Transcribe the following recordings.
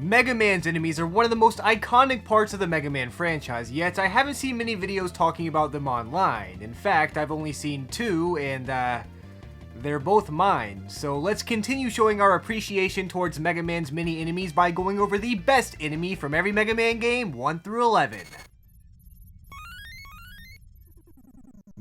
Mega Man's enemies are one of the most iconic parts of the Mega Man franchise, yet I haven't seen many videos talking about them online. In fact, I've only seen two, and they're both mine. So let's continue showing our appreciation towards Mega Man's mini enemies by going over the best enemy from every Mega Man game, 1 through 11.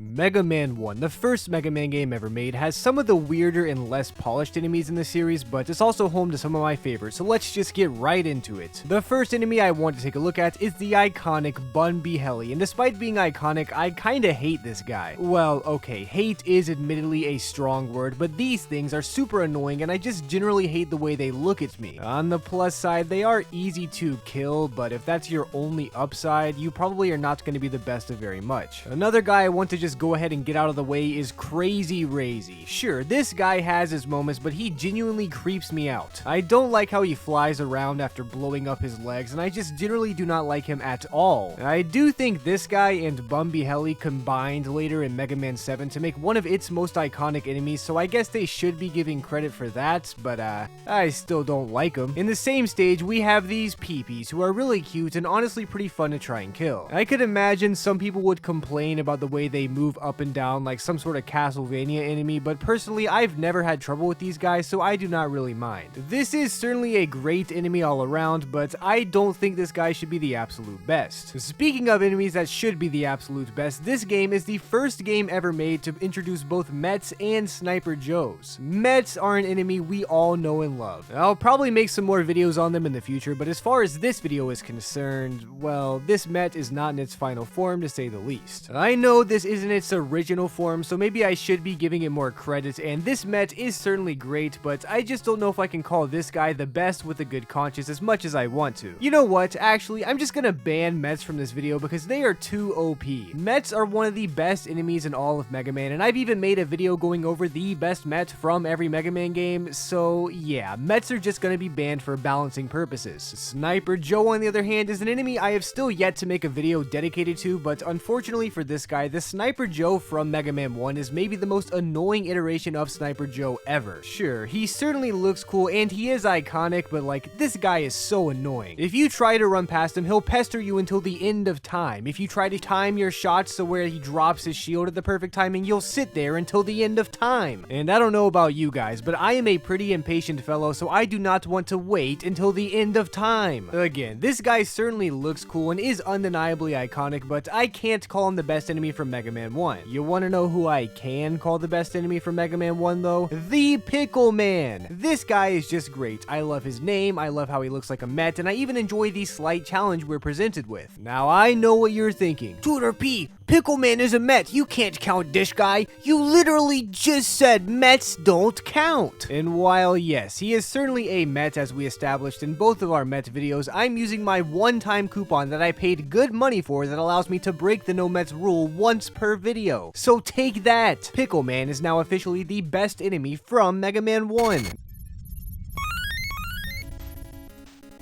Mega Man 1, the first Mega Man game ever made, has some of the weirder and less polished enemies in the series, but it's also home to some of my favorites, so let's just get right into it. The first enemy I want to take a look at is the iconic Bun Heli, and despite being iconic, I kinda hate this guy. Well, okay, hate is admittedly a strong word, but these things are super annoying and I just generally hate the way they look at me. On the plus side, they are easy to kill, but if that's your only upside, you probably are not going to be the best of very much. Another guy I want to just go ahead and get out of the way is Crazy Razy. Sure, this guy has his moments, but he genuinely creeps me out. I don't like how he flies around after blowing up his legs, and I just generally do not like him at all. I do think this guy and Bumby Heli combined later in Mega Man 7 to make one of its most iconic enemies, so I guess they should be giving credit for that, but I still don't like them. In the same stage, we have these Peepees, who are really cute and honestly pretty fun to try and kill. I could imagine some people would complain about the way they move up and down like some sort of Castlevania enemy, but personally I've never had trouble with these guys, so I do not really mind. This is certainly a great enemy all around, but I don't think this guy should be the absolute best. Speaking of enemies that should be the absolute best, this game is the first game ever made to introduce both Mets and Sniper Joes. Mets are an enemy we all know and love. I'll probably make some more videos on them in the future, but as far as this video is concerned, well, this Met is not in its final form to say the least. I know this isn't its original form, so maybe I should be giving it more credit, and this Met is certainly great, but I just don't know if I can call this guy the best with a good conscience as much as I want to. You know what, actually, I'm just gonna ban Mets from this video because they are too OP. Mets are one of the best enemies in all of Mega Man, and I've even made a video going over the best Met from every Mega Man game, so yeah, Mets are just gonna be banned for balancing purposes. Sniper Joe, on the other hand, is an enemy I have still yet to make a video dedicated to, but unfortunately for this guy, the Sniper Joe from Mega Man 1 is maybe the most annoying iteration of Sniper Joe ever. Sure, he certainly looks cool and he is iconic, but like, this guy is so annoying. If you try to run past him, he'll pester you until the end of time. If you try to time your shots so where he drops his shield at the perfect timing, you'll sit there until the end of time. And I don't know about you guys, but I am a pretty impatient fellow, so I do not want to wait until the end of time. Again, this guy certainly looks cool and is undeniably iconic, but I can't call him the best enemy from Mega Man 1. You want to know who I can call the best enemy from Mega Man 1 though? The Pickle Man! This guy is just great. I love his name, I love how he looks like a Met, and I even enjoy the slight challenge we're presented with. Now I know what you're thinking. Tooterp, Pickle Man is a Met, you can't count this guy. You literally just said Mets don't count. And while yes, he is certainly a Met as we established in both of our Met videos, I'm using my one-time coupon that I paid good money for that allows me to break the no Mets rule once per video. So take that! Pickle Man is now officially the best enemy from Mega Man 1.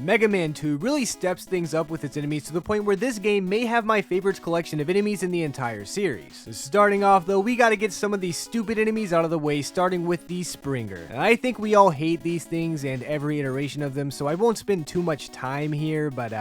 Mega Man 2 really steps things up with its enemies to the point where this game may have my favorite collection of enemies in the entire series. Starting off though, we gotta get some of these stupid enemies out of the way, starting with the Springer. I think we all hate these things and every iteration of them, so I won't spend too much time here, but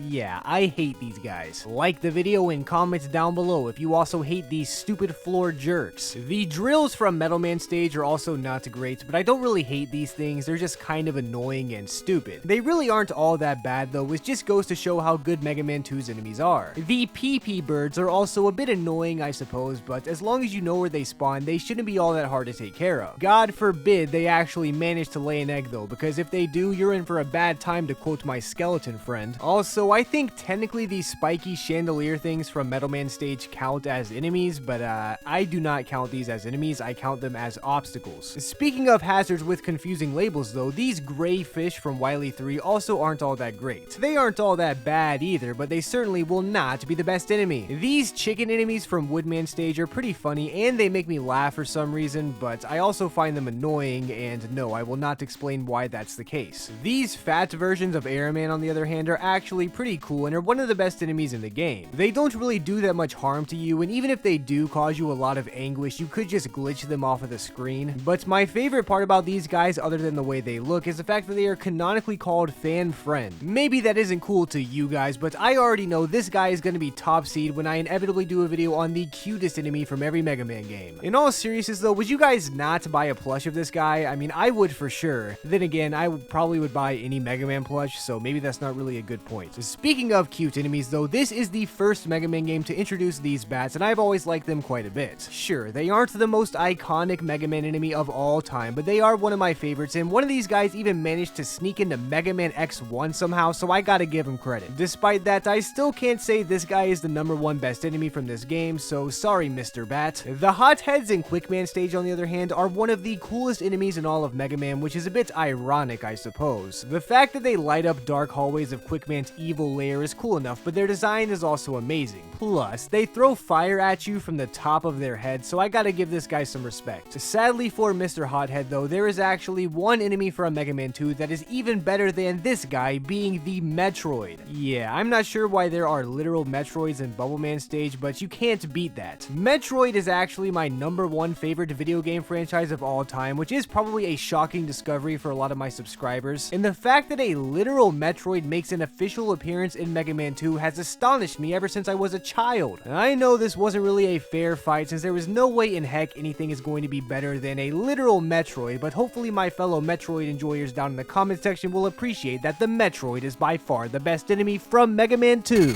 yeah, I hate these guys. Like the video and comment down below if you also hate these stupid floor jerks. The drills from Metal Man stage are also not great, but I don't really hate these things, they're just kind of annoying and stupid. They really aren't all that bad though, which just goes to show how good Mega Man 2's enemies are. The PP birds are also a bit annoying, I suppose, but as long as you know where they spawn, they shouldn't be all that hard to take care of. God forbid they actually manage to lay an egg though, because if they do, you're in for a bad time, to quote my skeleton friend. Also, I think technically these spiky chandelier things from Metal Man stage count as enemies, but I do not count these as enemies, I count them as obstacles. Speaking of hazards with confusing labels though, these gray fish from Wily 3 also aren't all that great. They aren't all that bad either, but they certainly will not be the best enemy. These chicken enemies from Woodman stage are pretty funny and they make me laugh for some reason, but I also find them annoying, and no, I will not explain why that's the case. These fat versions of Airman, on the other hand, are actually pretty cool and are one of the best enemies in the game. They don't really do that much harm to you, and even if they do cause you a lot of anguish, you could just glitch them off of the screen. But my favorite part about these guys, other than the way they look, is the fact that they are canonically called fan fan friend. Maybe that isn't cool to you guys, but I already know this guy is going to be top seed when I inevitably do a video on the cutest enemy from every Mega Man game. In all seriousness though, would you guys not buy a plush of this guy? I mean, I would for sure. Then again, I probably would buy any Mega Man plush, so maybe that's not really a good point. Speaking of cute enemies though, this is the first Mega Man game to introduce these bats, and I've always liked them quite a bit. Sure, they aren't the most iconic Mega Man enemy of all time, but they are one of my favorites, and one of these guys even managed to sneak into Mega Man X1 somehow, so I gotta give him credit. Despite that, I still can't say this guy is the #1 best enemy from this game, so sorry Mr. Bat. The Hotheads in Quick Man stage, on the other hand, are one of the coolest enemies in all of Mega Man, which is a bit ironic, I suppose. The fact that they light up dark hallways of Quick Man's evil lair is cool enough, but their design is also amazing. Plus, they throw fire at you from the top of their head, so I gotta give this guy some respect. Sadly for Mr. Hothead though, there is actually one enemy from Mega Man 2 that is even better than this guy, being the Metroid. Yeah, I'm not sure why there are literal Metroids in Bubble Man stage, but you can't beat that. Metroid is actually my #1 favorite video game franchise of all time, which is probably a shocking discovery for a lot of my subscribers. And the fact that a literal Metroid makes an official appearance in Mega Man 2 has astonished me ever since I was a child. And I know this wasn't really a fair fight, since there was no way in heck anything is going to be better than a literal Metroid, but hopefully my fellow Metroid enjoyers down in the comment section will appreciate that the Metroid is by far the best enemy from Mega Man 2.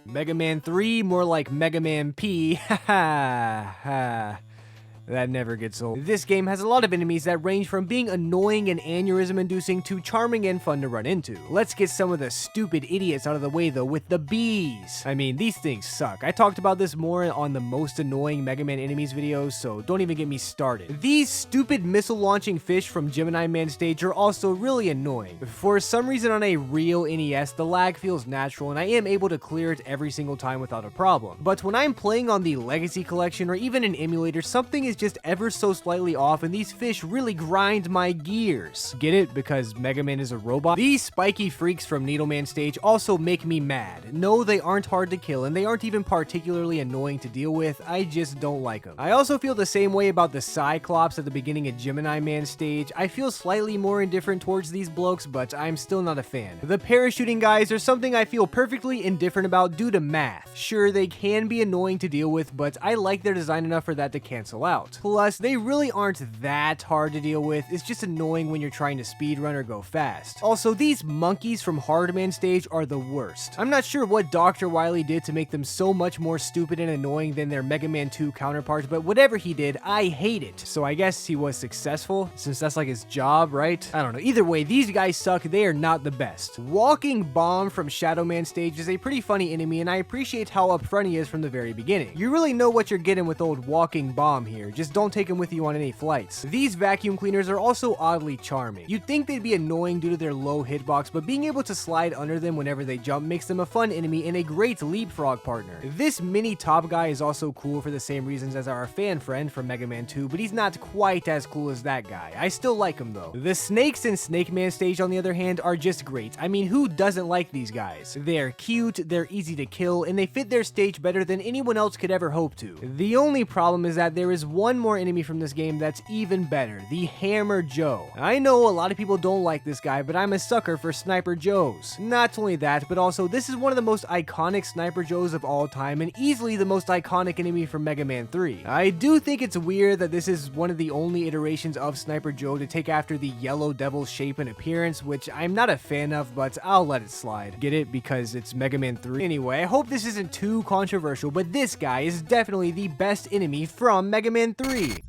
Mega Man 3, more like Mega Man P. Ha ha ha. That never gets old. This game has a lot of enemies that range from being annoying and aneurysm-inducing to charming and fun to run into. Let's get some of the stupid idiots out of the way though with the bees. I mean, these things suck. I talked about this more on the most annoying Mega Man enemies videos, so don't even get me started. These stupid missile-launching fish from Gemini Man stage are also really annoying. For some reason on a real NES, the lag feels natural and I am able to clear it every single time without a problem. But when I'm playing on the Legacy Collection or even an emulator, something is just ever so slightly off and these fish really grind my gears. Get it? Because Mega Man is a robot? These spiky freaks from Needleman stage also make me mad. No, they aren't hard to kill and they aren't even particularly annoying to deal with, I just don't like them. I also feel the same way about the Cyclops at the beginning of Gemini Man stage. I feel slightly more indifferent towards these blokes, but I'm still not a fan. The parachuting guys are something I feel perfectly indifferent about due to math. Sure, they can be annoying to deal with, but I like their design enough for that to cancel out. Plus, they really aren't that hard to deal with, it's just annoying when you're trying to speedrun or go fast. Also, these monkeys from Hardman stage are the worst. I'm not sure what Dr. Wily did to make them so much more stupid and annoying than their Mega Man 2 counterparts, but whatever he did, I hate it. So I guess he was successful, since that's like his job, right? I don't know. Either way, these guys suck, they are not the best. Walking Bomb from Shadow Man stage is a pretty funny enemy, and I appreciate how upfront he is from the very beginning. You really know what you're getting with old Walking Bomb here, just don't take him with you on any flights. These vacuum cleaners are also oddly charming. You'd think they'd be annoying due to their low hitbox, but being able to slide under them whenever they jump makes them a fun enemy and a great leapfrog partner. This mini top guy is also cool for the same reasons as our fan friend from Mega Man 2, but he's not quite as cool as that guy. I still like him though. The snakes in Snake Man stage, on the other hand, are just great. I mean, who doesn't like these guys? They're cute, they're easy to kill, and they fit their stage better than anyone else could ever hope to. The only problem is that there is one more enemy from this game that's even better, the Hammer Joe. I know a lot of people don't like this guy, but I'm a sucker for Sniper Joes. Not only that, but also this is one of the most iconic Sniper Joes of all time and easily the most iconic enemy from Mega Man 3. I do think it's weird that this is one of the only iterations of Sniper Joe to take after the Yellow Devil's shape and appearance, which I'm not a fan of, but I'll let it slide. Get it? Because it's Mega Man 3. Anyway, I hope this isn't too controversial, but this guy is definitely the best enemy from Mega Man 3.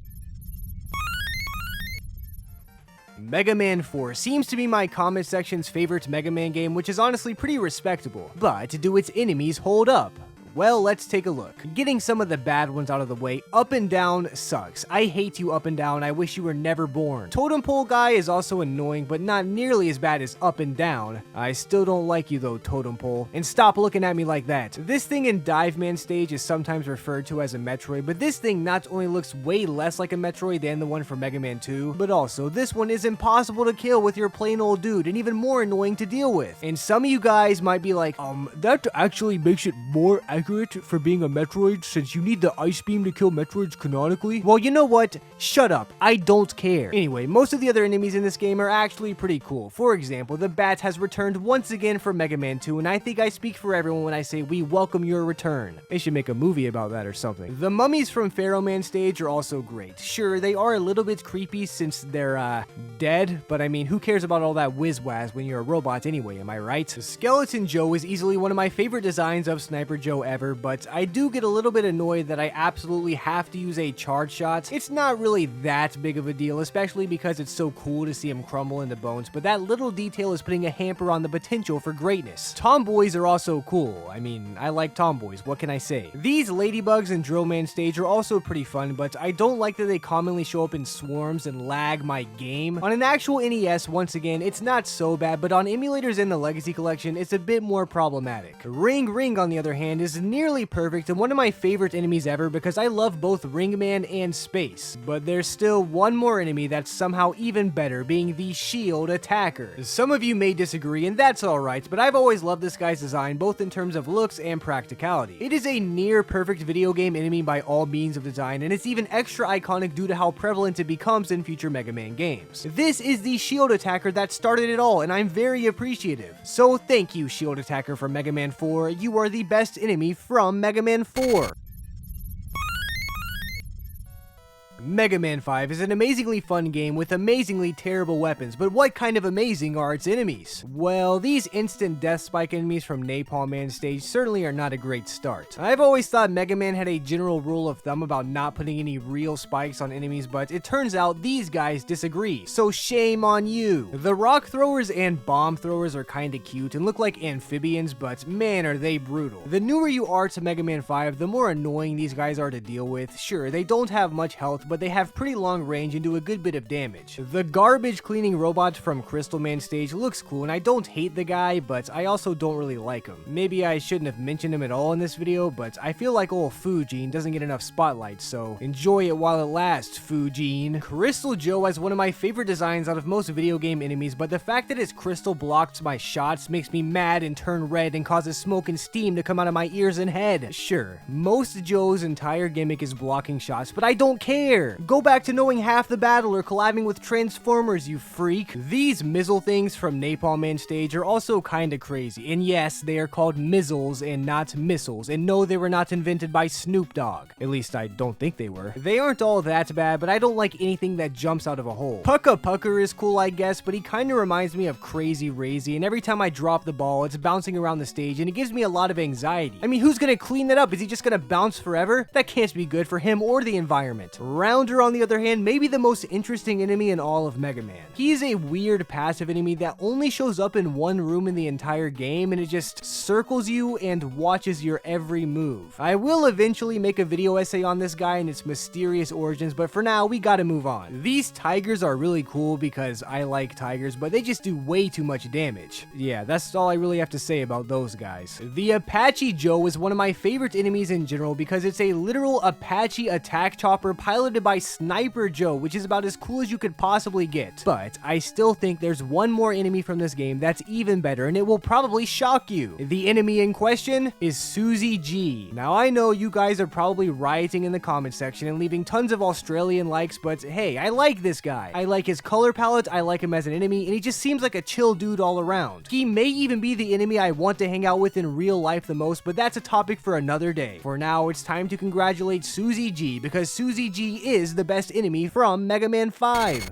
Mega Man 4 seems to be my comment section's favorite Mega Man game, which is honestly pretty respectable. But do its enemies hold up? Well, let's take a look. Getting some of the bad ones out of the way, Up and Down sucks. I hate you, Up and Down. I wish you were never born. Totem Pole Guy is also annoying, but not nearly as bad as Up and Down. I still don't like you though, Totem Pole. And stop looking at me like that. This thing in Dive Man stage is sometimes referred to as a Metroid, but this thing not only looks way less like a Metroid than the one from Mega Man 2, but also this one is impossible to kill with your plain old dude and even more annoying to deal with. And some of you guys might be like, that actually makes it more accurate for being a Metroid since you need the Ice Beam to kill Metroids canonically? Well, you know what? Shut up. I don't care. Anyway, most of the other enemies in this game are actually pretty cool. For example, the Bat has returned once again for Mega Man 2, and I think I speak for everyone when I say we welcome your return. They should make a movie about that or something. The mummies from Pharaoh Man stage are also great. Sure, they are a little bit creepy since they're, dead, but I mean, who cares about all that whiz-waz when you're a robot anyway, am I right? Skeleton Joe is easily one of my favorite designs of Sniper Joe ever, but I do get a little bit annoyed that I absolutely have to use a charge shot. It's not really that big of a deal, especially because it's so cool to see him crumble into bones, but that little detail is putting a hamper on the potential for greatness. Tomboys are also cool. I mean, I like tomboys, what can I say? These ladybugs in Drill Man stage are also pretty fun, but I don't like that they commonly show up in swarms and lag my game. On an actual NES, once again, it's not so bad, but on emulators in the Legacy Collection, it's a bit more problematic. Ring Ring, on the other hand, is nearly perfect and one of my favorite enemies ever because I love both Ring Man and Space. But there's still one more enemy that's somehow even better, being the Shield Attacker. Some of you may disagree, and that's alright, but I've always loved this guy's design both in terms of looks and practicality. It is a near perfect video game enemy by all means of design, and it's even extra iconic due to how prevalent it becomes in future Mega Man games. This is the Shield Attacker that started it all, and I'm very appreciative. So thank you, Shield Attacker from Mega Man 4, you are the best enemy from Mega Man 4. Mega Man 5 is an amazingly fun game with amazingly terrible weapons, but what kind of amazing are its enemies? Well, these instant death spike enemies from Napalm Man stage certainly are not a great start. I've always thought Mega Man had a general rule of thumb about not putting any real spikes on enemies, but it turns out these guys disagree, so shame on you. The rock throwers and bomb throwers are kinda cute and look like amphibians, but man are they brutal. The newer you are to Mega Man 5, the more annoying these guys are to deal with. Sure, they don't have much health, but they have pretty long range and do a good bit of damage. The garbage cleaning robot from Crystal Man stage looks cool, and I don't hate the guy, but I also don't really like him. Maybe I shouldn't have mentioned him at all in this video, but I feel like old Fujin doesn't get enough spotlight, so enjoy it while it lasts, Fujin. Crystal Joe has one of my favorite designs out of most video game enemies, but the fact that his crystal blocks my shots makes me mad and turn red and causes smoke and steam to come out of my ears and head. Sure, most Joe's entire gimmick is blocking shots, but I don't care. Go back to knowing half the battle or collabing with Transformers, you freak. These Mizzle things from Napalm Man stage are also kinda crazy, and yes, they are called Mizzles and not missiles, and no, they were not invented by Snoop Dogg. At least I don't think they were. They aren't all that bad, but I don't like anything that jumps out of a hole. Pucka Pucker is cool, I guess, but he kinda reminds me of Crazy Razy, and every time I drop the ball, it's bouncing around the stage, and it gives me a lot of anxiety. I mean, who's gonna clean that up? Is he just gonna bounce forever? That can't be good for him or the environment. Rounder, on the other hand, may be the most interesting enemy in all of Mega Man. He's a weird passive enemy that only shows up in one room in the entire game, and it just circles you and watches your every move. I will eventually make a video essay on this guy and its mysterious origins, but for now, we gotta move on. These tigers are really cool because I like tigers, but they just do way too much damage. Yeah, that's all I really have to say about those guys. The Apache Joe is one of my favorite enemies in general because it's a literal Apache attack chopper piloted by Sniper Joe, which is about as cool as you could possibly get. But I still think there's one more enemy from this game that's even better, and it will probably shock you. The enemy in question is Susie G. Now I know you guys are probably rioting in the comment section and leaving tons of Australian likes, but hey, I like this guy. I like his color palette, I like him as an enemy, and he just seems like a chill dude all around. He may even be the enemy I want to hang out with in real life the most, but that's a topic for another day. For now, it's time to congratulate Susie G, because Susie G is the best enemy from Mega Man 5.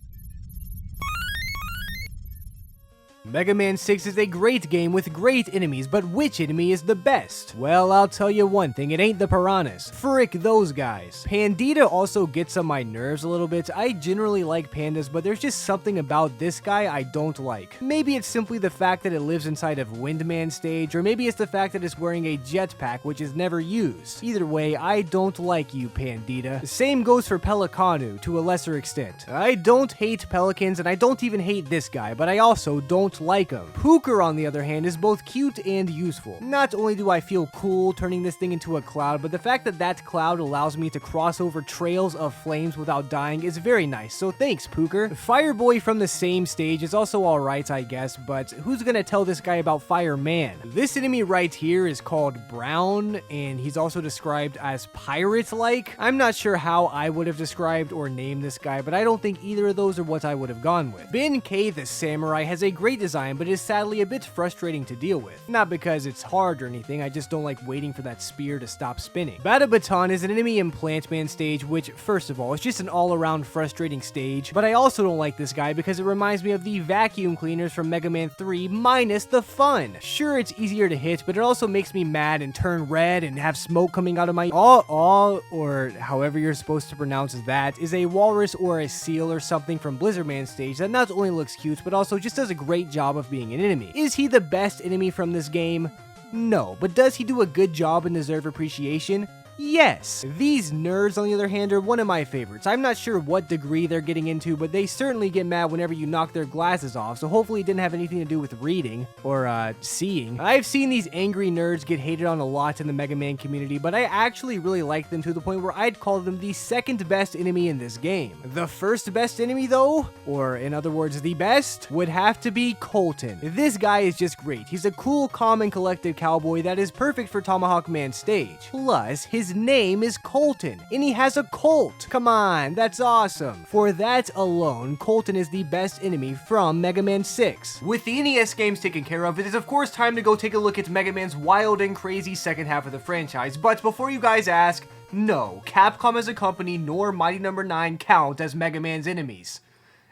Mega Man 6 is a great game with great enemies, but which enemy is the best? Well, I'll tell you one thing, it ain't the piranhas. Frick those guys. Pandita also gets on my nerves a little bit. I generally like pandas, but there's just something about this guy I don't like. Maybe it's simply the fact that it lives inside of Windman stage, or maybe it's the fact that it's wearing a jetpack, which is never used. Either way, I don't like you, Pandita. The same goes for Pelicanu, to a lesser extent. I don't hate pelicans, and I don't even hate this guy, but I also don't don't like him. Pooker, on the other hand, is both cute and useful. Not only do I feel cool turning this thing into a cloud, but the fact that that cloud allows me to cross over trails of flames without dying is very nice, so thanks, Pooker. Fireboy from the same stage is also alright, I guess, but who's gonna tell this guy about Fireman? This enemy right here is called Brown, and he's also described as pirate-like. I'm not sure how I would have described or named this guy, but I don't think either of those are what I would have gone with. Ben K, the samurai, has a great design, but is sadly a bit frustrating to deal with. Not because it's hard or anything, I just don't like waiting for that spear to stop spinning. Batabaton is an enemy in Plant Man stage, which, first of all, is just an all-around frustrating stage, but I also don't like this guy because it reminds me of the vacuum cleaners from Mega Man 3 minus the fun. Sure, it's easier to hit, but it also makes me mad and turn red and have smoke coming out of my or however you're supposed to pronounce that, is a walrus or a seal or something from Blizzard Man stage that not only looks cute, but also just does a great job of being an enemy. Is he the best enemy from this game? No, but does he do a good job and deserve appreciation? Yes. These nerds, on the other hand, are one of my favorites. I'm not sure what degree they're getting into, but they certainly get mad whenever you knock their glasses off, so hopefully it didn't have anything to do with reading, or, seeing. I've seen these angry nerds get hated on a lot in the Mega Man community, but I actually really like them to the point where I'd call them the second best enemy in this game. The first best enemy, though, or in other words, the best, would have to be Colton. This guy is just great. He's a cool, calm, and collected cowboy that is perfect for Tomahawk Man stage. Plus, his name is Colton, and he has a Colt. Come on, that's awesome. For that alone, Colton is the best enemy from Mega Man 6. With the NES games taken care of, it is of course time to go take a look at Mega Man's wild and crazy second half of the franchise, but before you guys ask, no, Capcom as a company nor Mighty No. 9 count as Mega Man's enemies.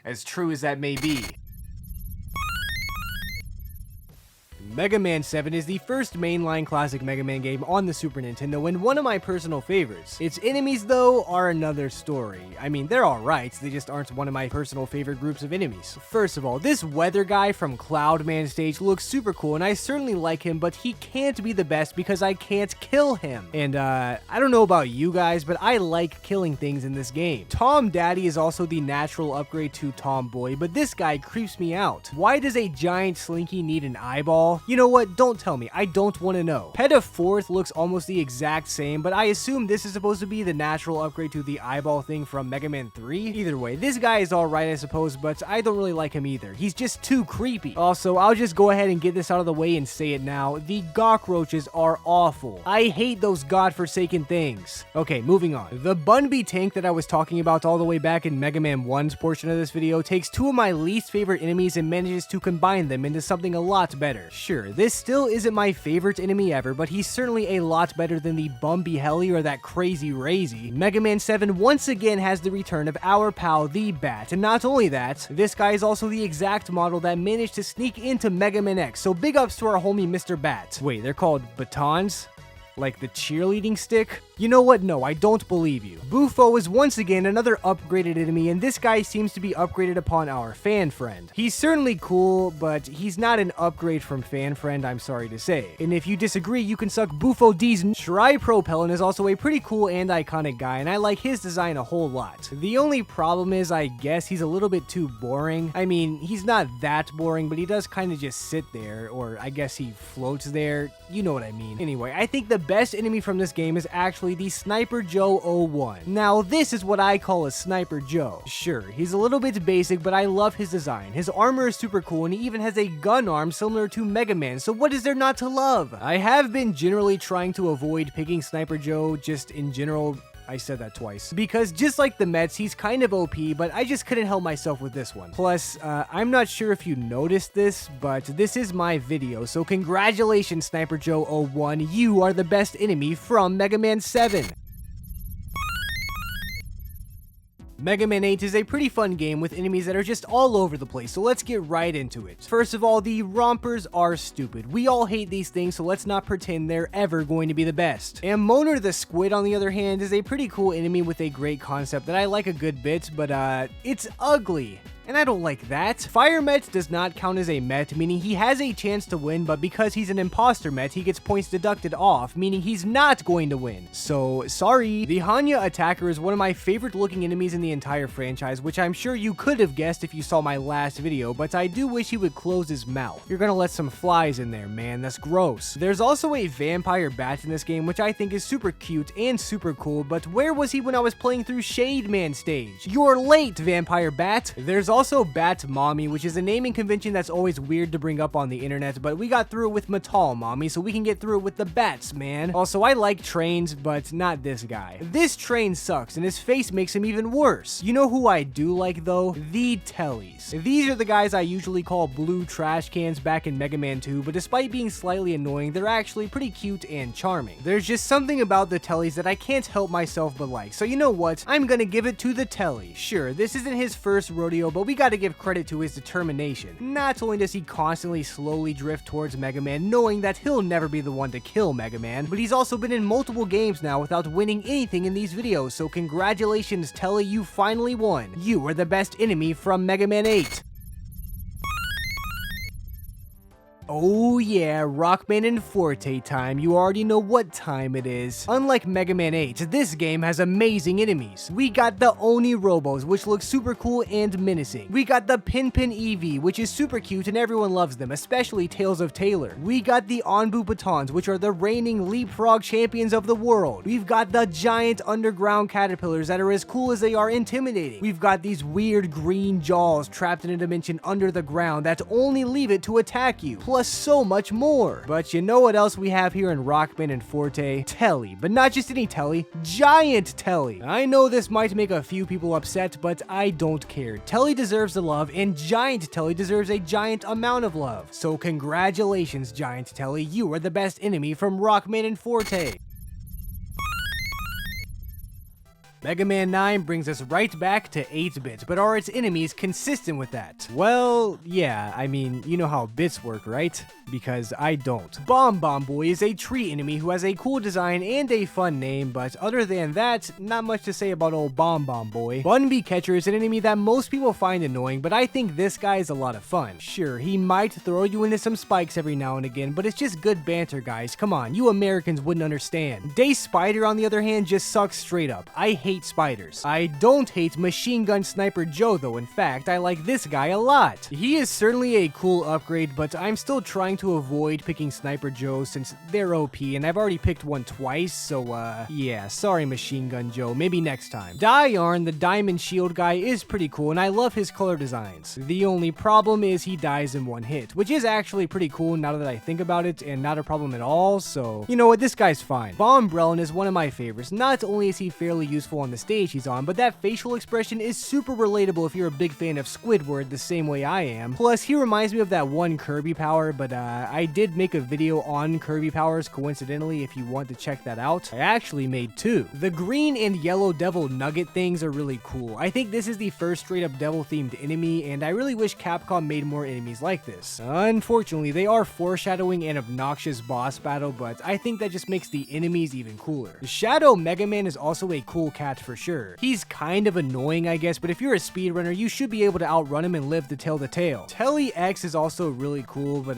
As true as that may be. Mega Man 7 is the first mainline classic Mega Man game on the Super Nintendo and one of my personal favorites. Its enemies, though, are another story. I mean, they're alright, they just aren't one of my personal favorite groups of enemies. First of all, this weather guy from Cloud Man stage looks super cool, and I certainly like him, but he can't be the best because I can't kill him. And, I don't know about you guys, but I like killing things in this game. Tom Daddy is also the natural upgrade to Tomboy, but this guy creeps me out. Why does a giant Slinky need an eyeball? You know what? Don't tell me. I don't want to know. Peta 4th looks almost the exact same, but I assume this is supposed to be the natural upgrade to the eyeball thing from Mega Man 3. Either way, this guy is alright, I suppose, but I don't really like him either. He's just too creepy. Also, I'll just go ahead and get this out of the way and say it now. The cockroaches are awful. I hate those godforsaken things. Okay, moving on. The Bunby tank that I was talking about all the way back in Mega Man 1's portion of this video takes two of my least favorite enemies and manages to combine them into something a lot better. Sure, this still isn't my favorite enemy ever, but he's certainly a lot better than the Bumby Helly or that Crazy Razy. Mega Man 7 once again has the return of our pal, the Bat, and not only that, this guy is also the exact model that managed to sneak into Mega Man X, so big ups to our homie Mr. Bat. Wait, they're called batons? Like the cheerleading stick? You know what? No, I don't believe you. Bufo is once again another upgraded enemy, and this guy seems to be upgraded upon our fan friend. He's certainly cool, but he's not an upgrade from fan friend, I'm sorry to say. And if you disagree, you can suck Bufo D's. Tri-Propellant is also a pretty cool and iconic guy, and I like his design a whole lot. The only problem is, I guess, he's a little bit too boring. I mean, he's not that boring, but he does kind of just sit there, or I guess he floats there. You know what I mean. Anyway, I think the best enemy from this game is actually the Sniper Joe 01. Now, this is what I call a Sniper Joe. Sure, he's a little bit basic, but I love his design. His armor is super cool, and he even has a gun arm similar to Mega Man, so what is there not to love? I have been generally trying to avoid picking Sniper Joe just in general. I said that twice. Because just like the Mets, he's kind of OP, but I just couldn't help myself with this one. Plus, I'm not sure if you noticed this, but this is my video, so congratulations, Sniper Joe 01, you are the best enemy from Mega Man 7. Mega Man 8 is a pretty fun game with enemies that are just all over the place, so let's get right into it. First of all, the rompers are stupid. We all hate these things, so let's not pretend they're ever going to be the best. And Moner the Squid, on the other hand, is a pretty cool enemy with a great concept that I like a good bit, but it's ugly. And I don't like that. Fire Met does not count as a Met, meaning he has a chance to win, but because he's an imposter Met, he gets points deducted off, meaning he's not going to win. So, sorry. The Hanya Attacker is one of my favorite looking enemies in the entire franchise, which I'm sure you could have guessed if you saw my last video, but I do wish he would close his mouth. You're gonna let some flies in there, man. That's gross. There's also a vampire bat in this game, which I think is super cute and super cool, but where was he when I was playing through Shade Man stage? You're late, vampire bat. There's also Bat Mommy, which is a naming convention that's always weird to bring up on the internet, but we got through it with Matal Mommy, so we can get through it with the bats, man. Also, I like trains, but not this guy. This train sucks, and his face makes him even worse. You know who I do like, though? The Tellies. These are the guys I usually call blue trash cans back in Mega Man 2, but despite being slightly annoying, they're actually pretty cute and charming. There's just something about the Tellies that I can't help myself but like, so you know what? I'm gonna give it to the Telly. Sure, this isn't his first rodeo, but we gotta give credit to his determination. Not only does he constantly slowly drift towards Mega Man, knowing that he'll never be the one to kill Mega Man, but he's also been in multiple games now without winning anything in these videos, so congratulations Telly, you finally won. You are the best enemy from Mega Man 8. Oh yeah, Rockman and Forte time. You already know what time it is. Unlike Mega Man 8, this game has amazing enemies. We got the Oni Robos, which look super cool and menacing. We got the Pin EV, which is super cute and everyone loves them, especially Tales of Taylor. We got the Onbu Batons, which are the reigning leapfrog champions of the world. We've got the giant underground caterpillars that are as cool as they are intimidating. We've got these weird green jaws trapped in a dimension under the ground that only leave it to attack you. Plus so much more. But you know what else we have here in Rockman and Forte? Telly. But not just any Telly, Giant Telly. I know this might make a few people upset, but I don't care. Telly deserves the love, and Giant Telly deserves a giant amount of love. So congratulations, Giant Telly. You are the best enemy from Rockman and Forte. Mega Man 9 brings us right back to 8-bit, but are its enemies consistent with that? Well, yeah, I mean, you know how bits work, right? Because I don't. Bomb Boy is a tree enemy who has a cool design and a fun name, but other than that, not much to say about old Bomb Boy. Bun Bee Catcher is an enemy that most people find annoying, but I think this guy is a lot of fun. Sure, he might throw you into some spikes every now and again, but it's just good banter, guys. Come on, you Americans wouldn't understand. Day Spider, on the other hand, just sucks straight up. I hate spiders. I don't hate Machine Gun Sniper Joe though. In fact, I like this guy a lot. He is certainly a cool upgrade, but I'm still trying to avoid picking Sniper Joe since they're OP and I've already picked one twice, so yeah, sorry Machine Gun Joe, maybe next time. Yarn, the Diamond Shield guy, is pretty cool and I love his color designs. The only problem is he dies in one hit, which is actually pretty cool now that I think about it and not a problem at all, so you know what, this guy's fine. Bombrellin is one of my favorites. Not only is he fairly useful on the stage he's on, but that facial expression is super relatable if you're a big fan of Squidward the same way I am. Plus, he reminds me of that one Kirby power, but I did make a video on Kirby powers coincidentally if you want to check that out. I actually made two. The green and yellow devil nugget things are really cool. I think this is the first straight up devil themed enemy, and I really wish Capcom made more enemies like this. Unfortunately, they are foreshadowing an obnoxious boss battle, but I think that just makes the enemies even cooler. Shadow Mega Man is also a cool cat for sure. He's kind of annoying, I guess, but if you're a speedrunner, you should be able to outrun him and live to tell the tale. Telly X is also really cool, but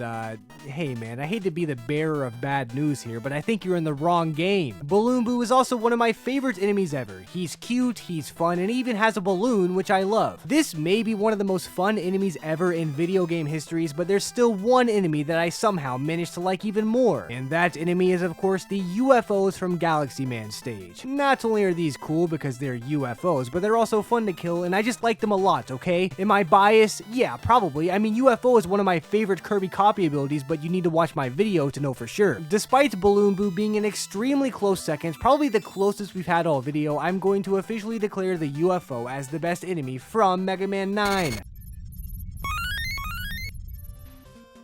hey man, I hate to be the bearer of bad news here, but I think you're in the wrong game. Balloon Boo is also one of my favorite enemies ever. He's cute, he's fun, and he even has a balloon, which I love. This may be one of the most fun enemies ever in video game histories, but there's still one enemy that I somehow managed to like even more, and that enemy is of course the UFOs from Galaxy Man stage. Not only are these cool because they're UFOs, but they're also fun to kill, and I just like them a lot, okay? Am I biased? Yeah, probably. I mean, UFO is one of my favorite Kirby copy abilities, but you need to watch my video to know for sure. Despite Balloon Boo being an extremely close second, probably the closest we've had all video, I'm going to officially declare the UFO as the best enemy from Mega Man 9.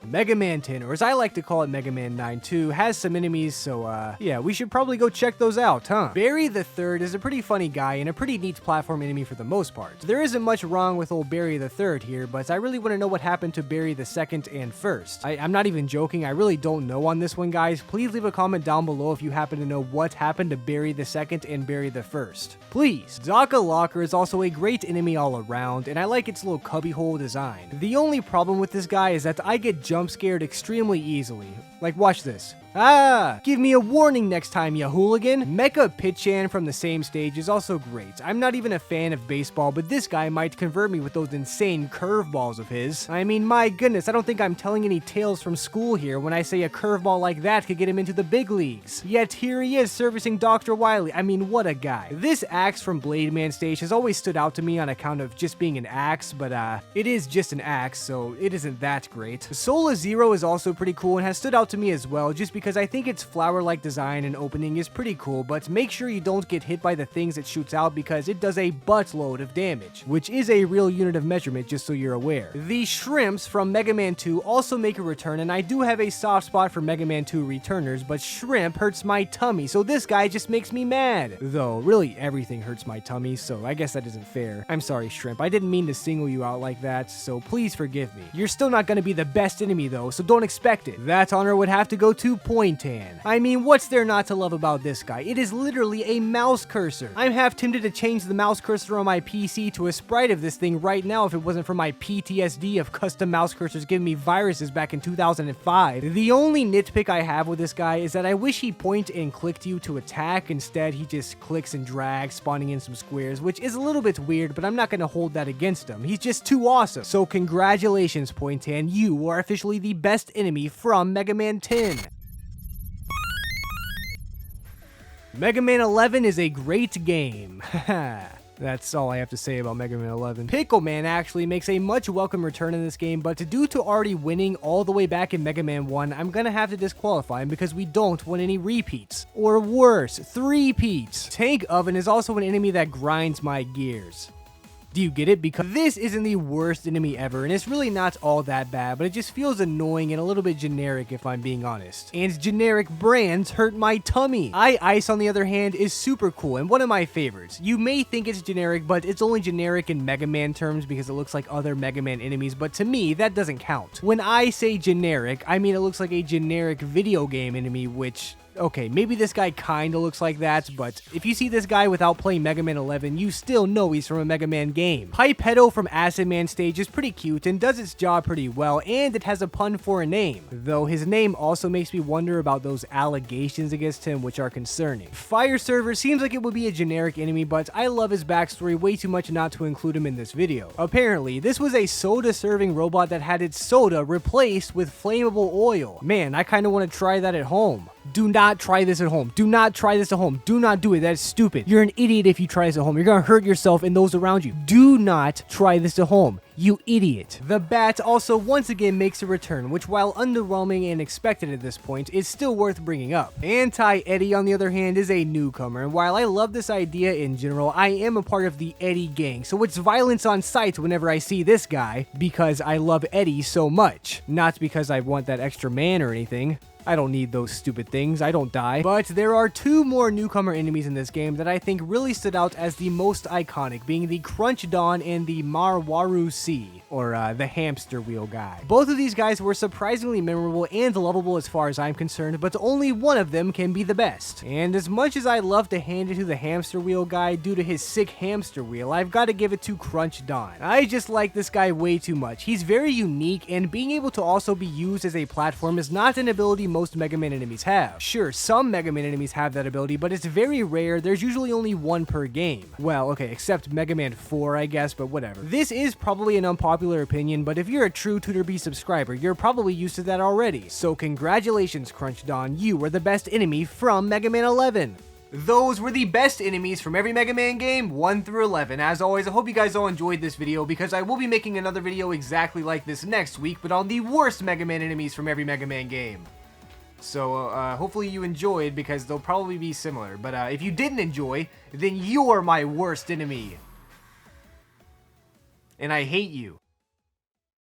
Mega Man 10, or as I like to call it, Mega Man 9 2, has some enemies, so yeah, we should probably go check those out, huh? Barry the Third is a pretty funny guy and a pretty neat platform enemy for the most part. There isn't much wrong with old Barry the Third here, but I really want to know what happened to Barry the Second and First. I'm not even joking, I really don't know on this one, guys. Please leave a comment down below if you happen to know what happened to Barry the Second and Barry the First. Please. Daka Locker is also a great enemy all around, and I like its little cubbyhole design. The only problem with this guy is that I get jump scared extremely easily. Like, watch this. Ah! Give me a warning next time, ya hooligan! Mecha Pitchan from the same stage is also great. I'm not even a fan of baseball, but this guy might convert me with those insane curveballs of his. I mean, my goodness, I don't think I'm telling any tales from school here when I say a curveball like that could get him into the big leagues. Yet here he is servicing Dr. Wily. I mean, what a guy. This axe from Blade Man stage has always stood out to me on account of just being an axe, but it is just an axe, so it isn't that great. Sola Zero is also pretty cool and has stood out to me as well, just because I think its flower-like design and opening is pretty cool, but make sure you don't get hit by the things it shoots out because it does a buttload of damage, which is a real unit of measurement, just so you're aware. The shrimps from Mega Man 2 also make a return, and I do have a soft spot for Mega Man 2 returners, but shrimp hurts my tummy, so this guy just makes me mad. Though, really everything hurts my tummy, so I guess that isn't fair. I'm sorry, shrimp. I didn't mean to single you out like that, so please forgive me. You're still not gonna be the best enemy though, so don't expect it. That honor would have to go to Pointan. I mean, what's there not to love about this guy? It is literally a mouse cursor. I'm half tempted to change the mouse cursor on my PC to a sprite of this thing right now if it wasn't for my PTSD of custom mouse cursors giving me viruses back in 2005. The only nitpick I have with this guy is that I wish he point and clicked you to attack. Instead, he just clicks and drags, spawning in some squares, which is a little bit weird, but I'm not going to hold that against him. He's just too awesome. So congratulations, Pointan. You are officially the best enemy from Mega Man 10. Mega Man 11 is a great game. That's all I have to say about Mega Man 11. Pickle Man actually makes a much welcome return in this game, but due to already winning all the way back in Mega Man 1, I'm gonna have to disqualify him because we don't want any repeats. Or worse, three-peats. Tank Oven is also an enemy that grinds my gears. Do you get it? Because this isn't the worst enemy ever, and it's really not all that bad, but it just feels annoying and a little bit generic if I'm being honest. And generic brands hurt my tummy. Ice, on the other hand, is super cool and one of my favorites. You may think it's generic, but it's only generic in Mega Man terms because it looks like other Mega Man enemies, but to me, that doesn't count. When I say generic, I mean it looks like a generic video game enemy, which... okay, maybe this guy kinda looks like that, but if you see this guy without playing Mega Man 11, you still know he's from a Mega Man game. Pipetto from Acid Man stage is pretty cute and does its job pretty well, and it has a pun for a name. Though his name also makes me wonder about those allegations against him, which are concerning. Fire Server seems like it would be a generic enemy, but I love his backstory way too much not to include him in this video. Apparently, this was a soda-serving robot that had its soda replaced with flammable oil. Man, I kinda wanna try that at home. Do not try this at home. Do not try this at home. Do not do it. That is stupid. You're an idiot if you try this at home. You're gonna hurt yourself and those around you. Do not try this at home. You idiot. The bat also once again makes a return, which while underwhelming and expected at this point, is still worth bringing up. Anti-Eddie, on the other hand, is a newcomer, and while I love this idea in general, I am a part of the Eddie gang, so it's violence on sight whenever I see this guy, because I love Eddie so much. Not because I want that extra man or anything. I don't need those stupid things, I don't die. But there are two more newcomer enemies in this game that I think really stood out as the most iconic, being the Crunch Dawn and the Marwaru C, or the hamster wheel guy. Both of these guys were surprisingly memorable and lovable as far as I'm concerned, but only one of them can be the best. And as much as I love to hand it to the hamster wheel guy due to his sick hamster wheel, I've got to give it to Crunch Dawn. I just like this guy way too much. He's very unique, and being able to also be used as a platform is not an ability most Mega Man enemies have. Sure, some Mega Man enemies have that ability, but it's very rare. There's usually only one per game. Well, okay, except Mega Man 4, I guess, but whatever. This is probably an unpopular opinion, but if you're a true Tooterp subscriber, you're probably used to that already. So congratulations, Crunch Dawn, you were the best enemy from Mega Man 11. Those were the best enemies from every Mega Man game, 1 through 11. As always, I hope you guys all enjoyed this video, because I will be making another video exactly like this next week, but on the worst Mega Man enemies from every Mega Man game. So, hopefully you enjoyed, because they'll probably be similar. But, if you didn't enjoy, then you're my worst enemy. And I hate you.